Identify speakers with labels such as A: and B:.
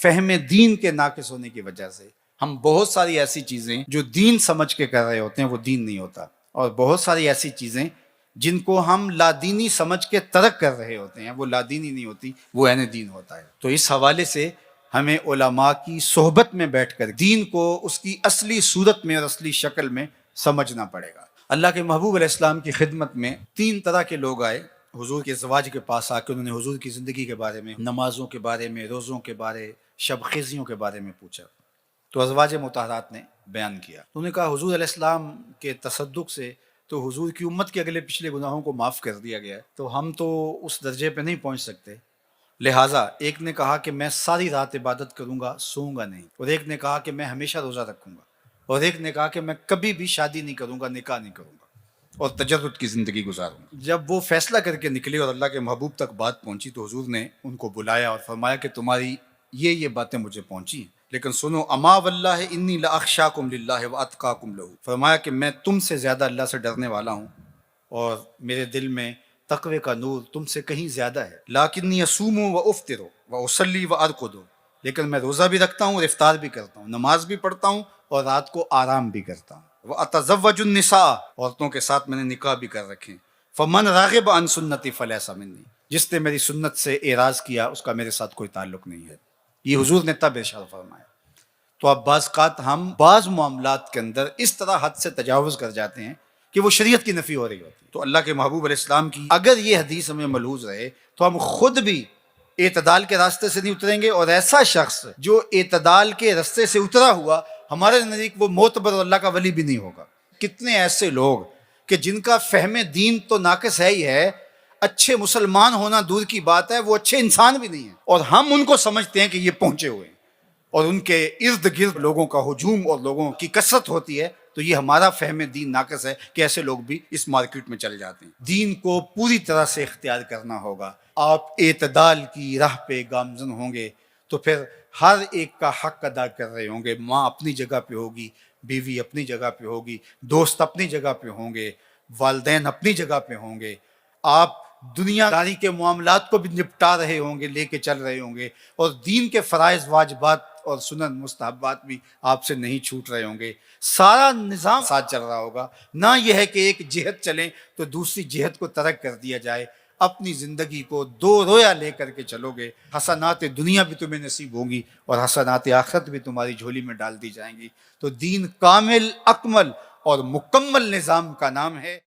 A: فہم دین کے ناقص ہونے کی وجہ سے ہم بہت ساری ایسی چیزیں جو دین سمجھ کے کر رہے ہوتے ہیں وہ دین نہیں ہوتا، اور بہت ساری ایسی چیزیں جن کو ہم لادینی سمجھ کے ترک کر رہے ہوتے ہیں وہ لادینی نہیں ہوتی، وہ عین دین ہوتا ہے۔ تو اس حوالے سے ہمیں علماء کی صحبت میں بیٹھ کر دین کو اس کی اصلی صورت میں اور اصلی شکل میں سمجھنا پڑے گا۔ اللہ کے محبوب علیہ السلام کی خدمت میں 3 طرح کے لوگ آئے حضور کے ازواج کے پاس آ کے، انہوں نے حضور کی زندگی کے بارے میں، نمازوں کے بارے میں، روزوں کے بارے، شب خیزیوں کے بارے میں پوچھا۔ تو ازواج مطہرات نے بیان کیا، انہوں نے کہا حضور علیہ السلام کے تصدق سے تو حضور کی امت کے اگلے پچھلے گناہوں کو معاف کر دیا گیا ہے، تو ہم تو اس درجے پہ نہیں پہنچ سکتے۔ لہٰذا ایک نے کہا کہ میں ساری رات عبادت کروں گا، سوؤں گا نہیں، اور ایک نے کہا کہ میں ہمیشہ روزہ رکھوں گا، اور ایک نے کہا کہ میں کبھی بھی شادی نہیں کروں گا، نکاح نہیں کروں گا اور تجرد کی زندگی گزاروں گا۔ جب وہ فیصلہ کر کے نکلے اور اللہ کے محبوب تک بات پہنچی تو حضور نے ان کو بلایا اور فرمایا کہ تمہاری یہ باتیں مجھے پہنچی ہیں، لیکن سنو، اما واللہ انی لاخشاکم للہ واتقاکم لہ، فرمایا کہ میں تم سے زیادہ اللہ سے ڈرنے والا ہوں اور میرے دل میں تقوی کا نور تم سے کہیں زیادہ ہے۔ لیکنی اصوم و افطر و اصلی و ارقد، لیکن میں روزہ بھی رکھتا ہوں اور افطار بھی کرتا ہوں، نماز بھی پڑھتا ہوں اور رات کو آرام بھی کرتا ہوں۔ واتزوج النساء، عورتوں کے ساتھ میں نے نکاح بھی کر رکھے۔ فمن راغب عن سنتی فلیس منی، جس نے میری سنت سے اعراض کیا اس کا میرے ساتھ کوئی تعلق نہیں ہے۔ یہ حضور نے تب ارشاد فرمایا۔ تو اب بعض اوقات ہم بعض معاملات کے اندر اس طرح حد سے تجاوز کر جاتے ہیں کہ وہ شریعت کی نفی ہو رہی ہوتی ہے۔ تو اللہ کے محبوب علیہ السلام کی اگر یہ حدیث ہمیں ملحوظ رہے تو ہم خود بھی اعتدال کے راستے سے نہیں اتریں گے، اور ایسا شخص جو اعتدال کے راستے سے اترا ہوا ہمارے نزدیک وہ معتبر اور اللہ کا ولی بھی نہیں ہوگا۔ کتنے ایسے لوگ کہ جن کا فہم دین تو ناقص ہے ہی ہے، اچھے مسلمان ہونا دور کی بات ہے، وہ اچھے انسان بھی نہیں ہیں، اور ہم ان کو سمجھتے ہیں کہ یہ پہنچے ہوئے ہیں، اور ان کے ارد گرد لوگوں کا ہجوم اور لوگوں کی کثرت ہوتی ہے۔ تو یہ ہمارا فہم دین ناقص ہے کہ ایسے لوگ بھی اس مارکیٹ میں چل جاتے ہیں۔ دین کو پوری طرح سے اختیار کرنا ہوگا۔ آپ اعتدال کی راہ پہ گامزن ہوں گے تو پھر ہر ایک کا حق ادا کر رہے ہوں گے۔ ماں اپنی جگہ پہ ہوگی، بیوی اپنی جگہ پہ ہوگی، دوست اپنی جگہ پہ ہوں گے، والدین اپنی جگہ پہ ہوں گے، آپ دنیا داری کے معاملات کو بھی نپٹا رہے ہوں گے، لے کے چل رہے ہوں گے، اور دین کے فرائض واجبات اور سنن مستحبات بھی آپ سے نہیں چھوٹ رہے ہوں گے۔ سارا نظام ساتھ چل رہا ہوگا، نہ یہ ہے کہ ایک جہت چلیں تو دوسری جہت کو ترک کر دیا جائے۔ اپنی زندگی کو 2 رویا لے کر کے چلو گے، حسنات دنیا بھی تمہیں نصیب ہوں گی اور حسنات آخرت بھی تمہاری جھولی میں ڈال دی جائیں گی۔ تو دین کامل، اکمل اور مکمل نظام کا نام ہے۔